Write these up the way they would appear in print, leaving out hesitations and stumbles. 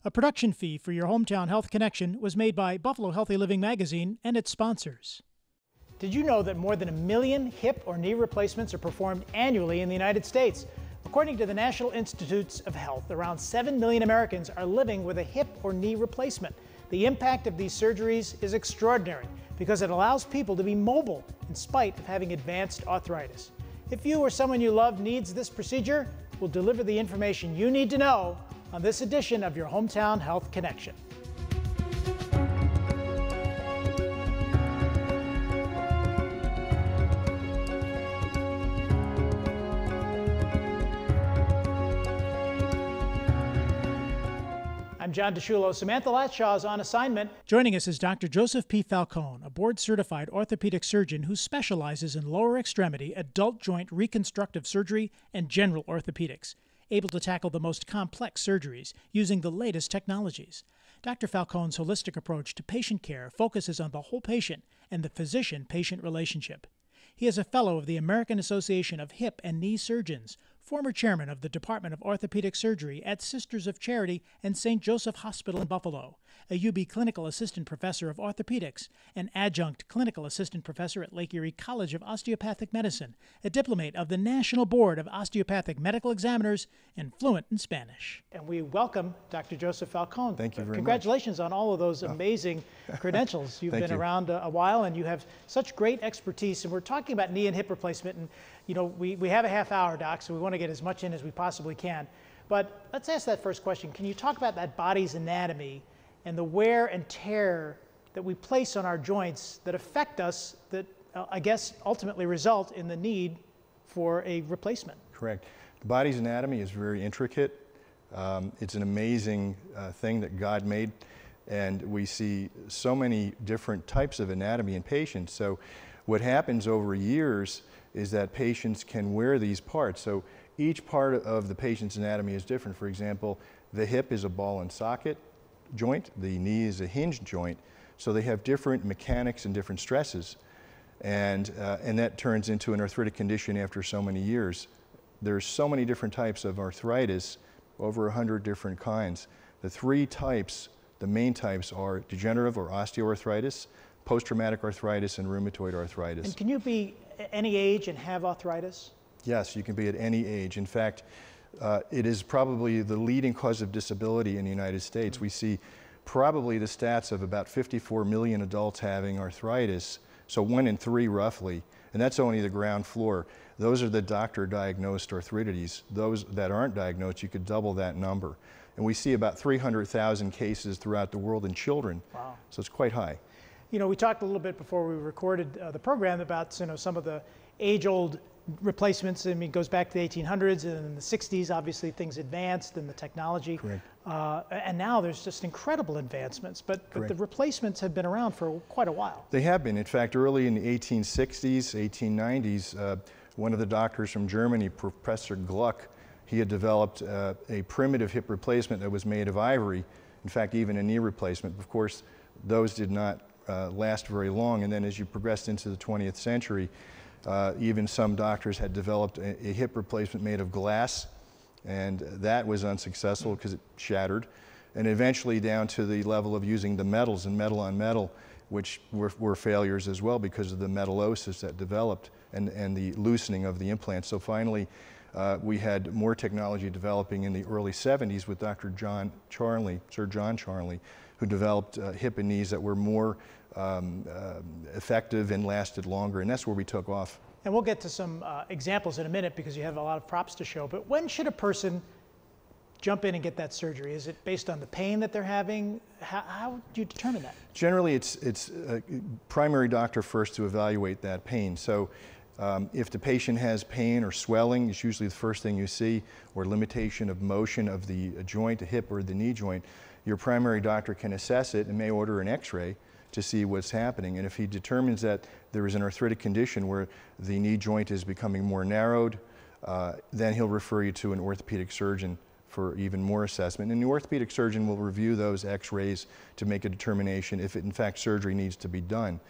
A production fee for your Hometown Health Connection was made by Buffalo Healthy Living Magazine and its sponsors. Did you know that more than 1 million hip or knee replacements are performed annually in the United States? According to the National Institutes of Health, around 7 million Americans are living with a hip or knee replacement. The impact of these surgeries is extraordinary because it allows people to be mobile in spite of having advanced arthritis. If you or someone you love needs this procedure, we'll deliver the information you need to know on this edition of your Hometown Health Connection. I'm John DeSciullo. Samantha Latshaw is on assignment. Joining us is Dr. Joseph P. Falcone, a board-certified orthopedic surgeon who specializes in lower extremity, adult joint reconstructive surgery, and general orthopedics, able to tackle the most complex surgeries using the latest technologies. Dr. Falcone's holistic approach to patient care focuses on the whole patient and the physician-patient relationship. He is a fellow of the American Association of Hip and Knee Surgeons, former chairman of the Department of Orthopedic Surgery at Sisters of Charity and St. Joseph Hospital in Buffalo, a UB clinical assistant professor of orthopedics, an adjunct clinical assistant professor at Lake Erie College of Osteopathic Medicine, a diplomate of the National Board of Osteopathic Medical Examiners, and fluent in Spanish. And we welcome Dr. Joseph Falcone. Thank you very much. Congratulations on all of those amazing credentials. You've been around a while and you have such great expertise. And we're talking about knee and hip replacement. And you know, we have a half hour, Doc, so we want to get as much in as we possibly can. But let's ask that first question. Can you talk about that body's anatomy and the wear and tear that we place on our joints that affect us, that I guess ultimately result in the need for a replacement? Correct. The body's anatomy is very intricate. It's an amazing thing that God made, and we see so many different types of anatomy in patients. So what happens over years is that patients can wear these parts. So each part of the patient's anatomy is different. For example, the hip is a ball and socket joint, the knee is a hinge joint, so they have different mechanics and different stresses, and that turns into an arthritic condition after so many years. There's so many different types of arthritis, over 100 different kinds. The three types, the main types, are degenerative or osteoarthritis, post-traumatic arthritis, and rheumatoid arthritis. And can you be any age and have arthritis? Yes, you can be at any age. In fact, it is probably the leading cause of disability in the United States. We see probably the stats of about 54 million adults having arthritis, so 1 in 3 roughly, and that's only the ground floor. Those are the doctor-diagnosed arthritides. Those that aren't diagnosed, you could double that number. And we see about 300,000 cases throughout the world in children. Wow. So it's quite high. You know, we talked a little bit before we recorded the program about some of the age-old replacements. I mean, it goes back to the 1800s, and in the 60s, obviously things advanced in the technology. Correct. And now there's just incredible advancements, but the replacements have been around for quite a while. They have been. In fact, early in the 1860s, 1890s, one of the doctors from Germany, Professor Gluck, he had developed a primitive hip replacement that was made of ivory. In fact, even a knee replacement. Of course, those did not last very long, and then as you progressed into the 20th century, even some doctors had developed a hip replacement made of glass, and that was unsuccessful because it shattered, and eventually down to the level of using the metals and metal on metal, which were failures as well because of the metallosis that developed and the loosening of the implant. So finally, we had more technology developing in the early 70s with Sir John Charnley, who developed hip and knees that were more effective and lasted longer, and that's where we took off. And we'll get to some examples in a minute because you have a lot of props to show, but when should a person jump in and get that surgery? Is it based on the pain that they're having? How do you determine that? Generally, it's a primary doctor first to evaluate that pain. So if the patient has pain or swelling, it's usually the first thing you see, or limitation of motion of the joint, the hip or the knee joint. Your primary doctor can assess it and may order an x-ray to see what's happening. And if he determines that there is an arthritic condition where the knee joint is becoming more narrowed, then he'll refer you to an orthopedic surgeon for even more assessment. And the orthopedic surgeon will review those x-rays to make a determination if in fact surgery needs to be done.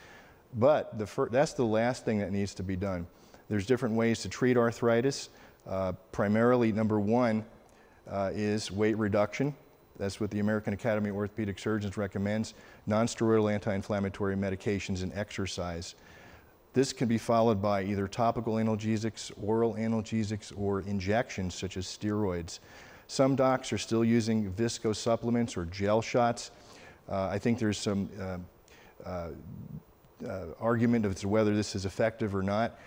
But that's the last thing that needs to be done. There's different ways to treat arthritis. Primarily, number one is weight reduction. That's what the American Academy of Orthopedic Surgeons recommends: non-steroidal anti-inflammatory medications and exercise. This can be followed by either topical analgesics, oral analgesics, or injections such as steroids. Some docs are still using visco supplements or gel shots. I think there's some argument as to whether this is effective or not,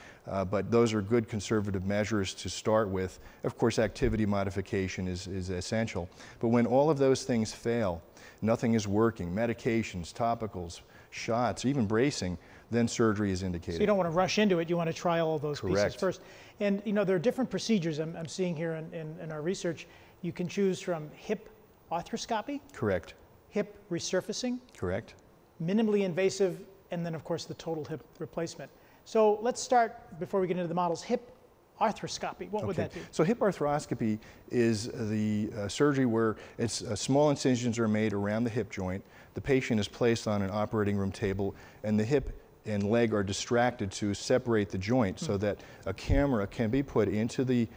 but those are good conservative measures to start with. Of course, activity modification is essential. But when all of those things fail, nothing is working, medications, topicals, shots, even bracing, then surgery is indicated. So you don't want to rush into it, you want to try all of those Correct. pieces first. And you know, there are different procedures I'm seeing here in our research. You can choose from hip arthroscopy. Correct. Hip resurfacing. Correct. Minimally invasive, and then of course the total hip replacement. So let's start, before we get into the models, hip arthroscopy. What would that be? So hip arthroscopy is the surgery where small incisions are made around the hip joint. The patient is placed on an operating room table, and the hip and leg are distracted to separate the joint so that a camera can be put into the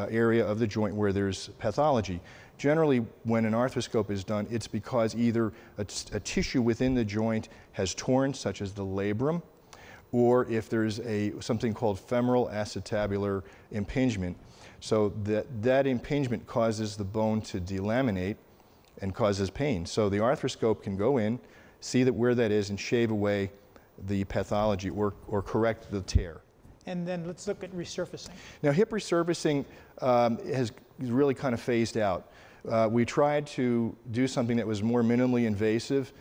area of the joint where there's pathology. Generally, when an arthroscope is done, it's because either a tissue within the joint has torn, such as the labrum, or if there's something called femoral acetabular impingement. So that impingement causes the bone to delaminate and causes pain. So the arthroscope can go in, see where that is, and shave away the pathology or correct the tear. And then let's look at resurfacing. Now, hip resurfacing has really kind of phased out. We tried to do something that was more minimally invasive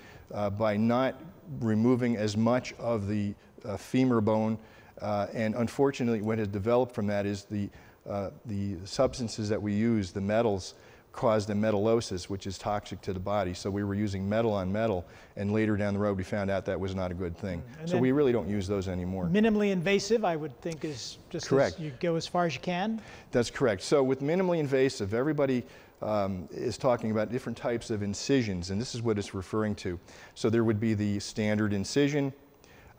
by not removing as much of the femur bone, and unfortunately what has developed from that is the substances that we use, the metals, caused a metallosis, which is toxic to the body. So we were using metal on metal, and later down the road we found out that was not a good thing. So we really don't use those anymore. Minimally invasive, I would think, is just correct. You go as far as you can? That's correct. So with minimally invasive, everybody is talking about different types of incisions, and this is what it's referring to. So there would be the standard incision,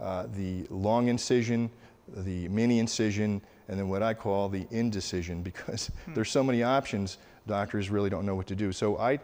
the long incision, the mini incision, and then what I call the indecision, because there's so many options, doctors really don't know what to do. So I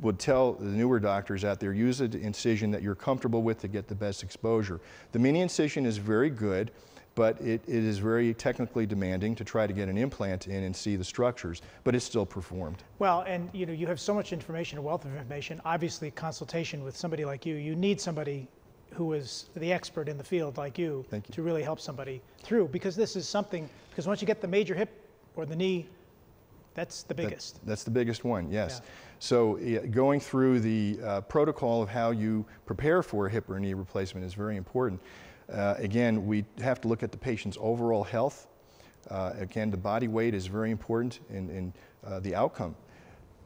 would tell the newer doctors out there, use an incision that you're comfortable with to get the best exposure. The mini incision is very good, but it is very technically demanding to try to get an implant in and see the structures, but it's still performed. Well, and you know, you have so much information, a wealth of information. Obviously, consultation with somebody like you need somebody who is the expert in the field like you to really help somebody through, because this is something, because once you get the major hip or the knee, that's the biggest. That's the biggest one, yes. Yeah. So going through the protocol of how you prepare for a hip or knee replacement is very important. Again, we have to look at the patient's overall health. Again, the body weight is very important in the outcome.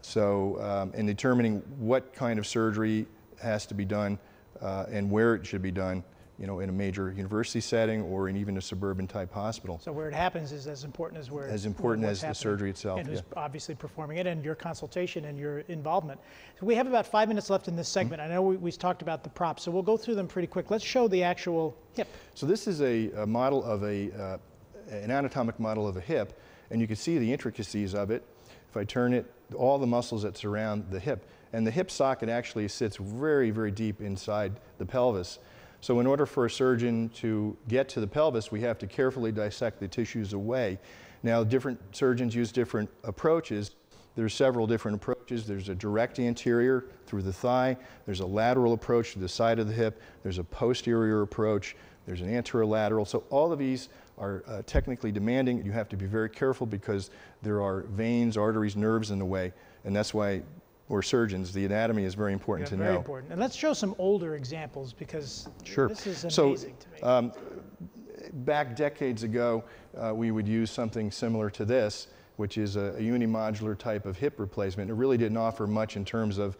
So in determining what kind of surgery has to be done and where it should be done, you know, in a major university setting or in even a suburban type hospital. So where it happens is as important as where as important as the surgery itself. And who's obviously performing it, and your consultation and your involvement. So we have about 5 minutes left in this segment. I know we talked about the props, so we'll go through them pretty quick. Let's show the actual hip. So this is a model of an anatomic model of a hip, and you can see the intricacies of it. If I turn it, all the muscles that surround the hip, and the hip socket actually sits very, very deep inside the pelvis. So in order for a surgeon to get to the pelvis, we have to carefully dissect the tissues away. Now, different surgeons use different approaches. There's several different approaches. There's a direct anterior through the thigh. There's a lateral approach to the side of the hip. There's a posterior approach. There's an anterolateral. So all of these are technically demanding. You have to be very careful because there are veins, arteries, nerves in the way, and that's why we're surgeons. The anatomy is very important to know. Very important. And let's show some older examples, because this is amazing to me. Back decades ago, we would use something similar to this, which is a unimodular type of hip replacement. It really didn't offer much in terms of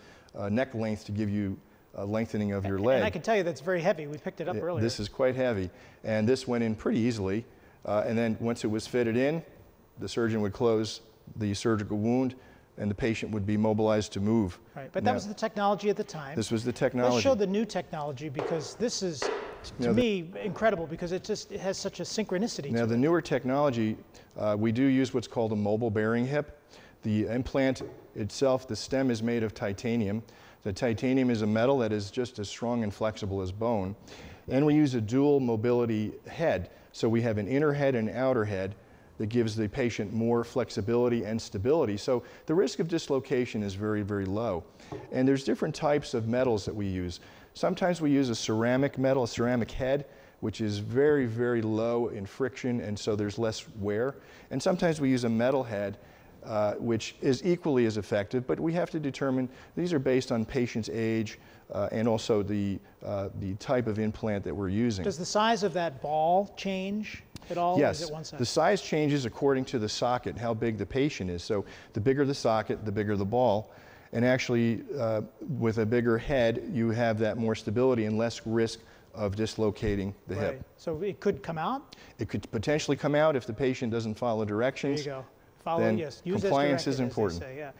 neck length to give you lengthening of your leg. And I can tell you that's very heavy. We picked it up earlier. This is quite heavy, and this went in pretty easily. And then once it was fitted in, the surgeon would close the surgical wound, and the patient would be mobilized to move. Right, but that was the technology at the time. This was the technology. Let's show the new technology, because this is, to me, incredible, because it has such a synchronicity to it. Now, the newer technology, we do use what's called a mobile bearing hip. The implant itself, the stem is made of titanium. The titanium is a metal that is just as strong and flexible as bone. And we use a dual mobility head. So we have an inner head and an outer head that gives the patient more flexibility and stability. So the risk of dislocation is very, very low. And there's different types of metals that we use. Sometimes we use a ceramic metal, a ceramic head, which is very, very low in friction, and so there's less wear. And sometimes we use a metal head, which is equally as effective, but we have to determine, these are based on patient's age and also the type of implant that we're using. Does the size of that ball change at all? Yes, or is it one size? The size changes according to the socket, how big the patient is. So the bigger the socket, the bigger the ball. And actually, with a bigger head, you have that more stability and less risk of dislocating the hip. So it could come out? It could potentially come out if the patient doesn't follow directions. There you go. Follow, then yes. Use compliance as is important. Say, yeah.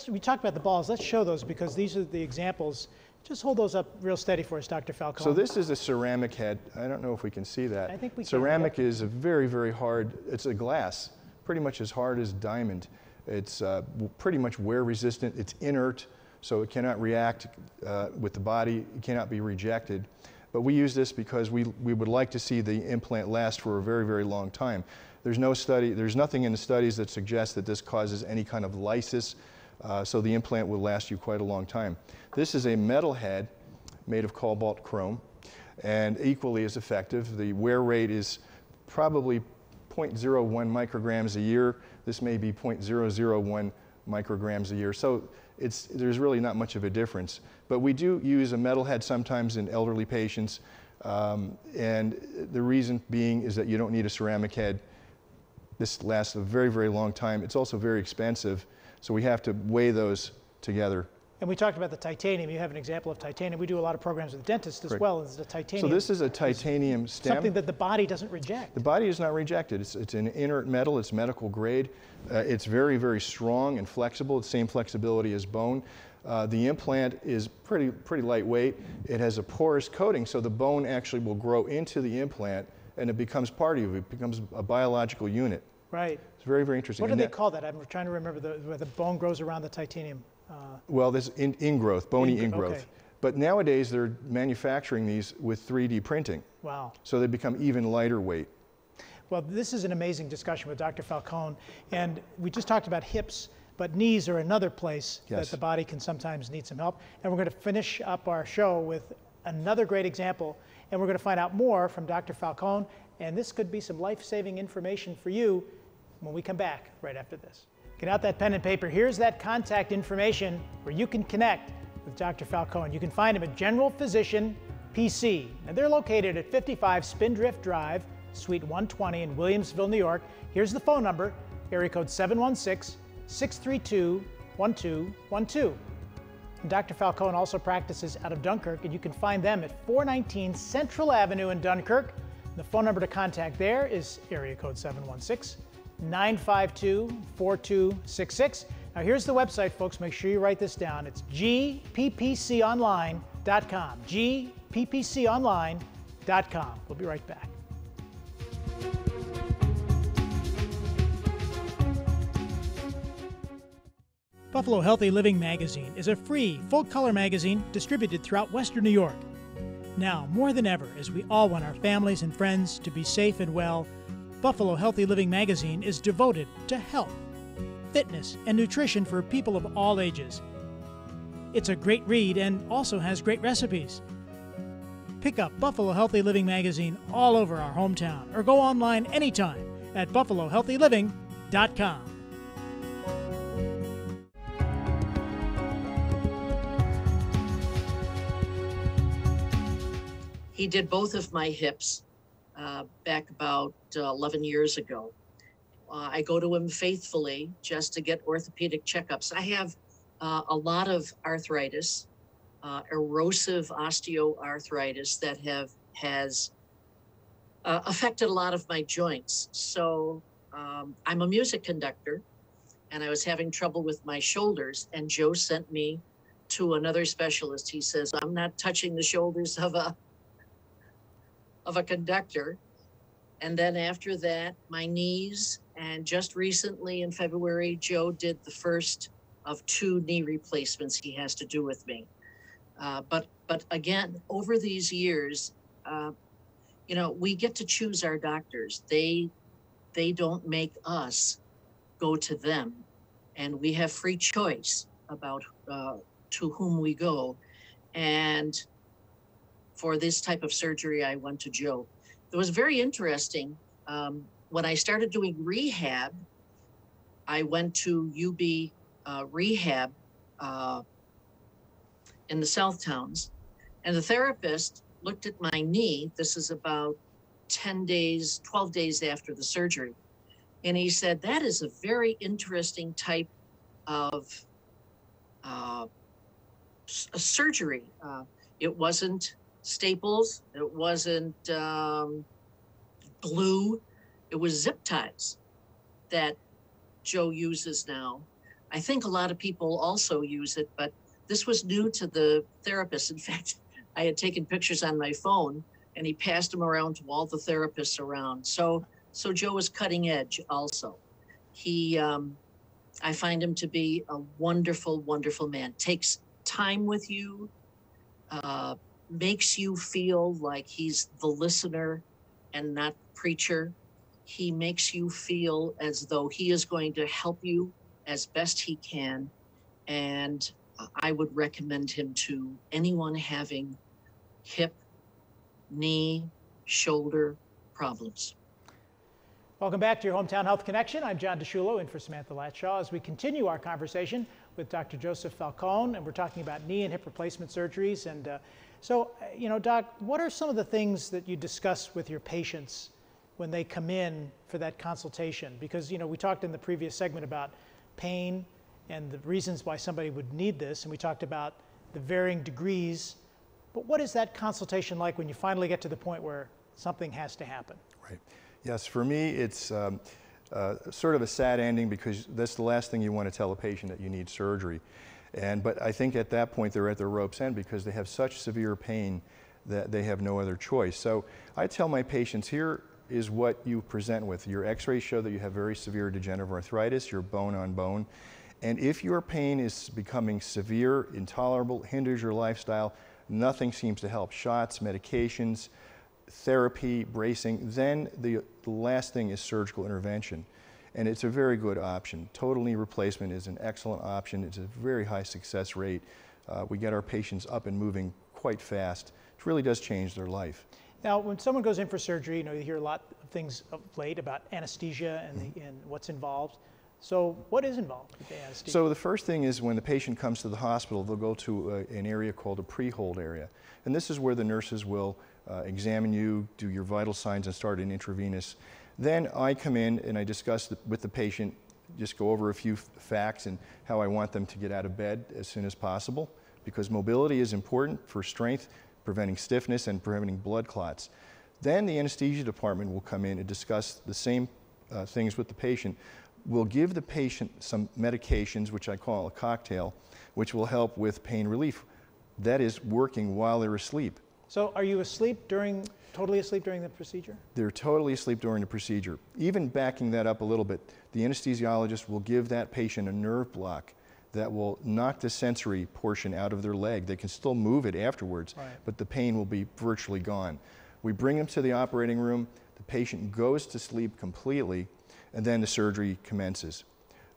We talked about the balls. Let's show those because these are the examples. Just hold those up real steady for us, Dr. Falcone. So this is a ceramic head. I don't know if we can see that. I think we can. Ceramic is a very, very hard, it's a glass, pretty much as hard as diamond. It's pretty much wear resistant. It's inert, so it cannot react with the body. It cannot be rejected. But we use this because we would like to see the implant last for a very, very long time. There's no study, there's nothing in the studies that suggests that this causes any kind of lysis, so the implant will last you quite a long time. This is a metal head made of cobalt chrome and equally as effective. The wear rate is probably 0.01 micrograms a year. This may be 0.001 micrograms a year. So there's really not much of a difference. But we do use a metal head sometimes in elderly patients. And the reason being is that you don't need a ceramic head. This lasts a very, very long time. It's also very expensive. So we have to weigh those together. And we talked about the titanium. You have an example of titanium. We do a lot of programs with dentists as well as the titanium. So this is a titanium stem. Something that the body doesn't reject. The body is not rejected. It's an inert metal. It's medical grade. It's very, very strong and flexible. It's the same flexibility as bone. The implant is pretty lightweight. It has a porous coating, so the bone actually will grow into the implant and it becomes part of you. It becomes a biological unit. Right. It's very, very interesting. What do they call that? I'm trying to remember where the bone grows around the titanium. Well, there's ingrowth, bony ingrowth. Okay. But nowadays they're manufacturing these with 3D printing. Wow. So they become even lighter weight. Well, this is an amazing discussion with Dr. Falcone. And we just talked about hips, but knees are another place that the body can sometimes need some help. And we're going to finish up our show with another great example. And we're going to find out more from Dr. Falcone. And this could be some life-saving information for you when we come back right after this. Get out that pen and paper. Here's that contact information where you can connect with Dr. Falcone. You can find him at General Physician PC. And they're located at 55 Spindrift Drive, Suite 120 in Williamsville, New York. Here's the phone number, area code 716-632-1212. And Dr. Falcone also practices out of Dunkirk, and you can find them at 419 Central Avenue in Dunkirk. The phone number to contact there is area code 716-952-4266. Now here's the website, folks. Make sure you write this down. It's gppconline.com. gppconline.com. We'll be right back. Buffalo Healthy Living Magazine is a free, full-color magazine distributed throughout Western New York. Now, more than ever, as we all want our families and friends to be safe and well, Buffalo Healthy Living Magazine is devoted to health, fitness, and nutrition for people of all ages. It's a great read and also has great recipes. Pick up Buffalo Healthy Living Magazine all over our hometown or go online anytime at buffalohealthyliving.com. He did both of my hips back about 11 years ago. I go to him faithfully just to get orthopedic checkups. I have a lot of arthritis, erosive osteoarthritis that has affected a lot of my joints. So I'm a music conductor and I was having trouble with my shoulders, and Joe sent me to another specialist. He says, I'm not touching the shoulders of a conductor. And then after that, my knees, and just recently in February, Joe did the first of 2 knee replacements he has to do with me. But again, over these years, you know, we get to choose our doctors. They don't make us go to them, and we have free choice about to whom we go. And for this type of surgery, I went to Joe. It was very interesting. When I started doing rehab, I went to UB Rehab in the South Towns, and the therapist looked at my knee. This is about 10 days, 12 days after the surgery. And he said, that is a very interesting type of a surgery. It wasn't staples, it wasn't glue, it was zip ties that Joe uses now. I think a lot of people also use it, but this was new to the therapist. In fact, I had taken pictures on my phone and he passed them around to all the therapists around. So Joe is cutting edge also. He, I find him to be a wonderful, wonderful man. Takes time with you, makes you feel like he's the listener and not preacher. He makes you feel as though he is going to help you as best he can. And I would recommend him to anyone having hip, knee, shoulder problems. Welcome back to your Hometown Health Connection. I'm John DeSciullo in for Samantha Latshaw as we continue our conversation with Dr. Joseph Falcone, and we're talking about knee and hip replacement surgeries. And so, you know, Doc, what are some of the things that you discuss with your patients when they come in for that consultation? Because, you know, we talked in the previous segment about pain and the reasons why somebody would need this, and we talked about the varying degrees. But what is that consultation like when you finally get to the point where something has to happen? Right. Yes, for me, it's sort of a sad ending because that's the last thing you want to tell a patient, that you need surgery. But I think at that point they're at their rope's end because they have such severe pain that they have no other choice. So I tell my patients, here is what you present with. Your x-rays show that you have very severe degenerative arthritis, you're bone on bone. And if your pain is becoming severe, intolerable, hinders your lifestyle, nothing seems to help. Shots, medications, therapy, bracing, then the last thing is surgical intervention. And it's a very good option. Total knee replacement is an excellent option. It's a very high success rate. We get our patients up and moving quite fast. It really does change their life. Now, when someone goes in for surgery, you know, you hear a lot of things of late about anesthesia and, and what's involved. So what is involved with the anesthesia? So the first thing is when the patient comes to the hospital, they'll go to an area called a pre-hold area. And this is where the nurses will examine you, do your vital signs, and start an intravenous. Then I come in and I discuss with the patient, just go over a few facts and how I want them to get out of bed as soon as possible, because mobility is important for strength, preventing stiffness and preventing blood clots. Then the anesthesia department will come in and discuss the same things with the patient. We'll give the patient some medications, which I call a cocktail, which will help with pain relief. That is working while they're asleep. So are you totally asleep during the procedure? They're totally asleep during the procedure. Even backing that up a little bit, the anesthesiologist will give that patient a nerve block that will knock the sensory portion out of their leg. They can still move it afterwards, right, but the pain will be virtually gone. We bring them to the operating room, the patient goes to sleep completely, and then the surgery commences.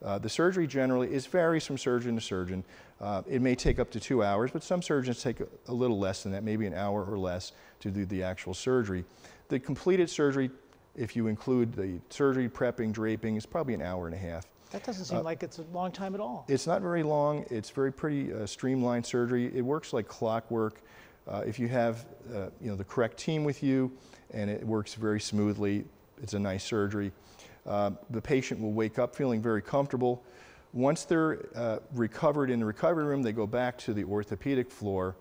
The surgery generally varies from surgeon to surgeon. It may take up to 2 hours, but some surgeons take a little less than that, maybe an hour or less to do the actual surgery. The completed surgery, if you include the surgery, prepping, draping, is probably an hour and a half. That doesn't seem like it's a long time at all. It's not very long. It's very pretty streamlined surgery. It works like clockwork. If you have you know, the correct team with you and it works very smoothly, it's a nice surgery. The patient will wake up feeling very comfortable. Once they're recovered in the recovery room, they go back to the orthopedic floor,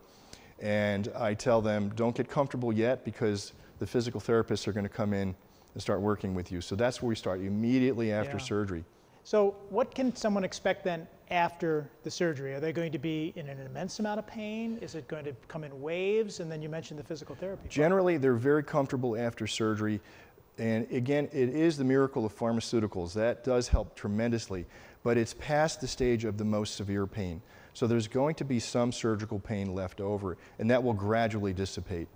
and I tell them, don't get comfortable yet because the physical therapists are going to come in and start working with you. So that's where we start, immediately after surgery. So what can someone expect then after the surgery? Are they going to be in an immense amount of pain? Is it going to come in waves? And then you mentioned the physical therapy. Generally, they're very comfortable after surgery. And again, it is the miracle of pharmaceuticals. That does help tremendously. but it's past the stage of the most severe pain. So there's going to be some surgical pain left over, and that will gradually dissipate.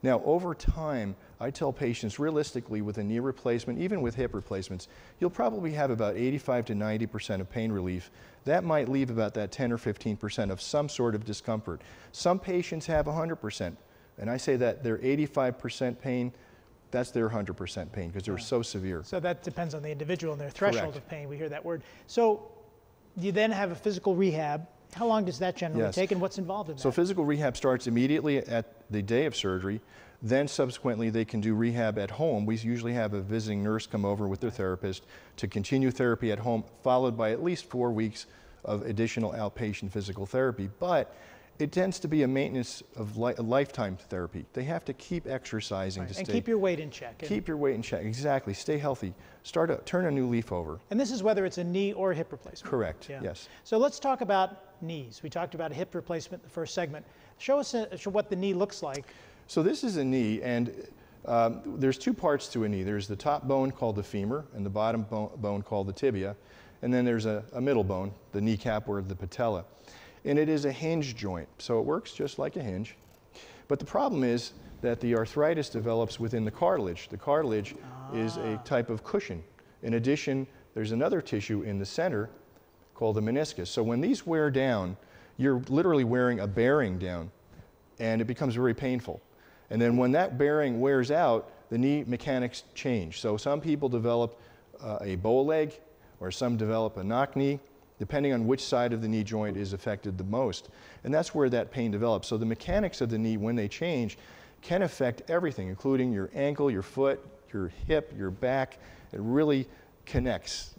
Now, over time, I tell patients realistically with a knee replacement, even with hip replacements, you'll probably have about 85 to 90% of pain relief. That might leave about that 10 or 15% of some sort of discomfort. Some patients have 100%, and I say that they're 85% pain, that's their 100% pain because they're so severe. So that depends on the individual and their threshold Correct. of pain. We hear that word. So you then have a physical rehab. How long does that generally take, and what's involved in that? So physical rehab starts immediately at the day of surgery. Then subsequently they can do rehab at home. We usually have a visiting nurse come over with their therapist to continue therapy at home, followed by at least 4 weeks of additional outpatient physical therapy. But it tends to be a maintenance of lifetime therapy. They have to keep exercising to stay. And keep your weight in check. Keep your weight in check, exactly. Stay healthy. Turn a new leaf over. And this is whether it's a knee or a hip replacement. Correct, yes. So let's talk about knees. We talked about a hip replacement in the first segment. Show us what the knee looks like. So this is a knee, and there's two parts to a knee. There's the top bone called the femur and the bottom bone called the tibia. And then there's a middle bone, the kneecap or the patella. And it is a hinge joint, so it works just like a hinge. But the problem is that the arthritis develops within the cartilage. The cartilage is a type of cushion. In addition, there's another tissue in the center called the meniscus. So when these wear down, you're literally wearing a bearing down, and it becomes very painful. And then when that bearing wears out, the knee mechanics change. So some people develop a bow leg, or some develop a knock knee, depending on which side of the knee joint is affected the most. And that's where that pain develops. So the mechanics of the knee, when they change, can affect everything, including your ankle, your foot, your hip, your back. It really connects.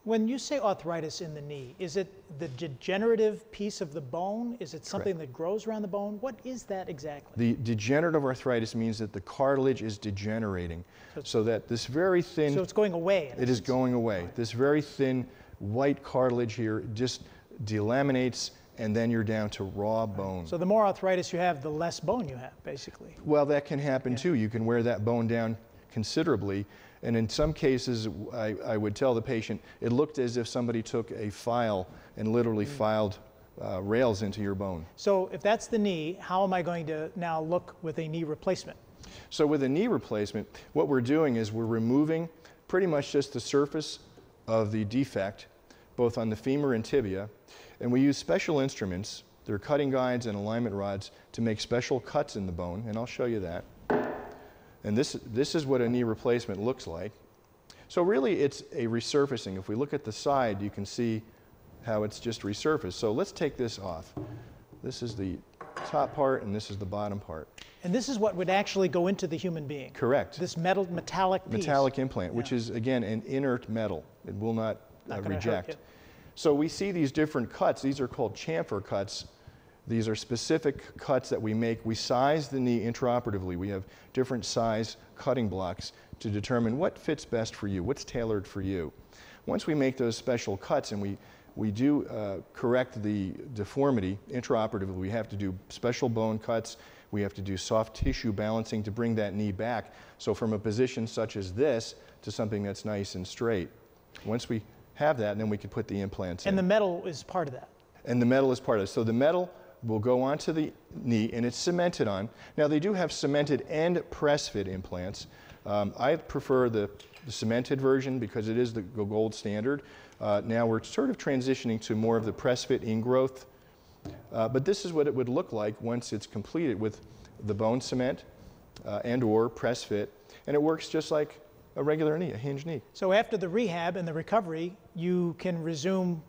When you say arthritis in the knee, is it the degenerative piece of the bone? Is it something that grows around the bone? What is that exactly? The degenerative arthritis means that the cartilage is degenerating, so that this very thin... So it's going away. It is going away. Right. This very thin white cartilage here just delaminates, and then you're down to raw bone. So the more arthritis you have, the less bone you have, basically. Well, that can happen too. You can wear that bone down considerably. And in some cases, I would tell the patient, it looked as if somebody took a file and literally filed rails into your bone. So if that's the knee, how am I going to now look with a knee replacement? So with a knee replacement, what we're doing is we're removing pretty much just the surface of the defect, both on the femur and tibia, and we use special instruments. They're cutting guides and alignment rods to make special cuts in the bone, and I'll show you that. And this is what a knee replacement looks like. So really it's a resurfacing. If we look at the side, you can see how it's just resurfaced. So let's take this off. This is the top part and this is the bottom part. And this is what would actually go into the human being? Correct. This metallic piece? Metallic implant, which is again an inert metal. It will not reject. So we see these different cuts. These are called chamfer cuts. These are specific cuts that we make. We size the knee intraoperatively. We have different size cutting blocks to determine what fits best for you, what's tailored for you. Once we make those special cuts and we do correct the deformity intraoperatively, we have to do special bone cuts. We have to do soft tissue balancing to bring that knee back. So from a position such as this to something that's nice and straight. Once we have that, then we can put the implants in. And the metal is part of that? And the metal is part of it. So the metal will go onto the knee and it's cemented on. Now they do have cemented and press fit implants. I prefer the cemented version because it is the gold standard. Now we're sort of transitioning to more of the press fit ingrowth. But this is what it would look like once it's completed with the bone cement and or press fit. And it works just like a regular knee, a hinge knee. So after the rehab and the recovery, you can resume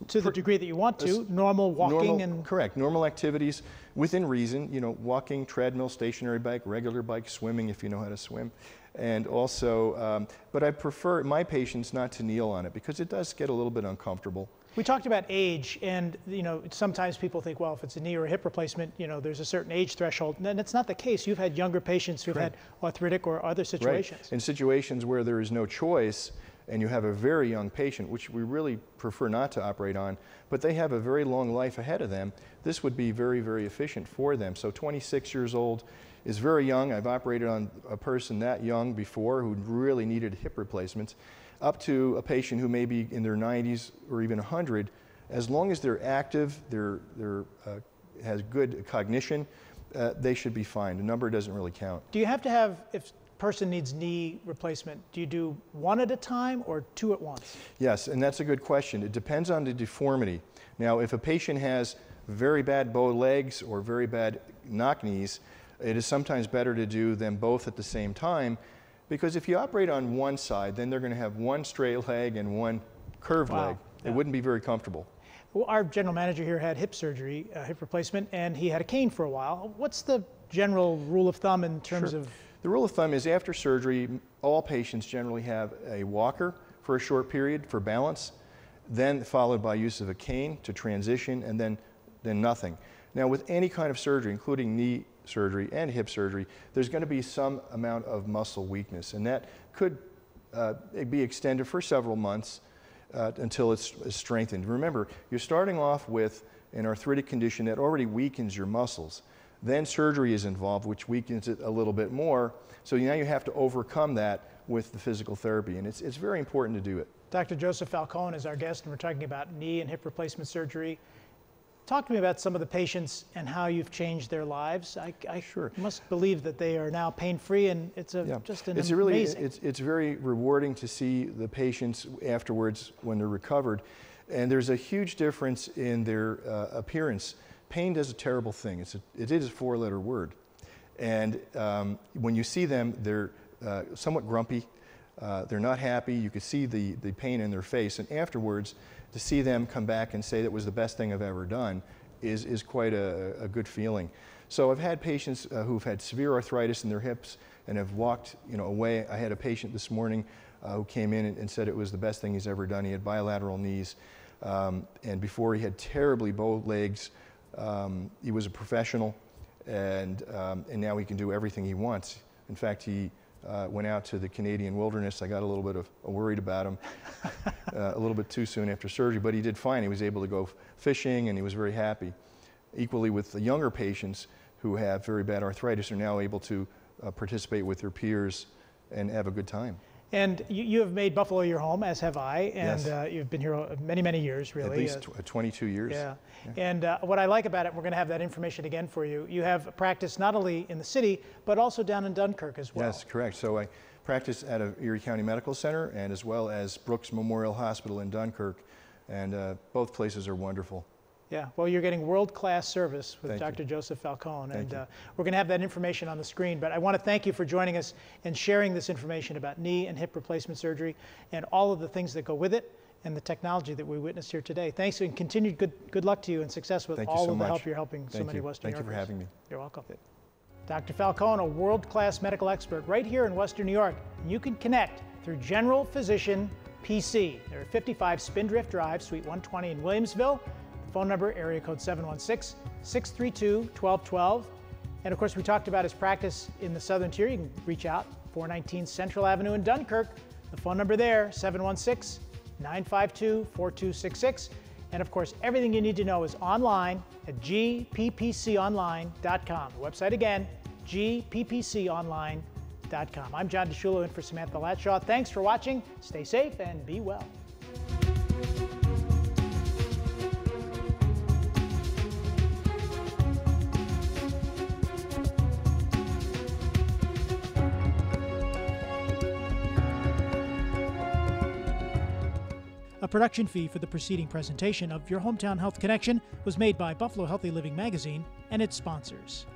to the degree that you want to, normal walking and... Correct, normal activities within reason, you know, walking, treadmill, stationary bike, regular bike, swimming if you know how to swim. And also, but I prefer my patients not to kneel on it because it does get a little bit uncomfortable. We talked about age, and you know, sometimes people think, well, if it's a knee or a hip replacement, you know, there's a certain age threshold. And it's not the case. You've had younger patients who've had arthritic or other situations. Right. In situations where there is no choice, and you have a very young patient, which we really prefer not to operate on, but they have a very long life ahead of them, this would be very, very efficient for them. So 26 years old is very young. I've operated on a person that young before who really needed hip replacements. up to a patient who may be in their 90s or even 100, as long as they're active, has good cognition, they should be fine. The number doesn't really count. Do you have to have, if a person needs knee replacement, do you do one at a time or two at once? Yes, and that's a good question. It depends on the deformity. Now, if a patient has very bad bow legs or very bad knock knees, it is sometimes better to do them both at the same time, because if you operate on one side, then they're going to have one straight leg and one curved leg. It wouldn't be very comfortable. Well, our general manager here had hip surgery, hip replacement, and he had a cane for a while. What's the general rule of thumb in terms of? The rule of thumb is after surgery, all patients generally have a walker for a short period for balance, then followed by use of a cane to transition, and then nothing. Now, with any kind of surgery, including knee surgery and hip surgery, there's going to be some amount of muscle weakness, and that could be extended for several months until it's strengthened. Remember, you're starting off with an arthritic condition that already weakens your muscles. Then surgery is involved, which weakens it a little bit more. So now you have to overcome that with the physical therapy, and it's very important to do it. Dr. Joseph Falcone is our guest, and we're talking about knee and hip replacement surgery. Talk to me about some of the patients and how you've changed their lives. I Sure. must believe that they are now pain-free, and it's just an amazing. Really, it's very rewarding to see the patients afterwards when they're recovered, and there's a huge difference in their appearance. Pain does a terrible thing. It is a four-letter word, and when you see them, they're somewhat grumpy. They're not happy. You can see the pain in their face, and afterwards, to see them come back and say that was the best thing I've ever done is quite a good feeling. So I've had patients who've had severe arthritis in their hips and have walked away. I had a patient this morning who came in and said it was the best thing he's ever done. He had bilateral knees, and before he had terribly bowed legs. He was a professional, and now he can do everything he wants. In fact, he went out to the Canadian wilderness. I got a little bit worried about him a little bit too soon after surgery, but he did fine. He was able to go fishing, and he was very happy. Equally with the younger patients who have very bad arthritis are now able to participate with their peers and have a good time. And you have made Buffalo your home, as have I, and yes. You've been here many, many years, really. At least 22 years. Yeah. And what I like about it, we're going to have that information again for you. You have practice not only in the city, but also down in Dunkirk as well. Yes, correct. So I practice at Erie County Medical Center, and as well as Brooks Memorial Hospital in Dunkirk, and both places are wonderful. Yeah, well, you're getting world-class service with Thank Dr. you. Joseph Falcone, and Thank you. we're going to have that information on the screen. But I want to thank you for joining us and sharing this information about knee and hip replacement surgery and all of the things that go with it and the technology that we witnessed here today. Thanks, and continued good luck to you and success with all of the help you're helping so many Western New Yorkers. Thank you for having me. You're welcome. Dr. Falcone, a world-class medical expert right here in Western New York. You can connect through General Physician PC. They're at 55 Spindrift Drive, Suite 120 in Williamsville. Phone number, area code 716-632-1212. And of course, we talked about his practice in the Southern Tier. You can reach out, 419 Central Avenue in Dunkirk. The phone number there, 716-952-4266. And of course, everything you need to know is online at gppconline.com. The website again, gppconline.com. I'm John DeSciullo in for Samantha Latshaw. Thanks for watching. Stay safe and be well. A production fee for the preceding presentation of Your Hometown Health Connection was made by Buffalo Healthy Living Magazine and its sponsors.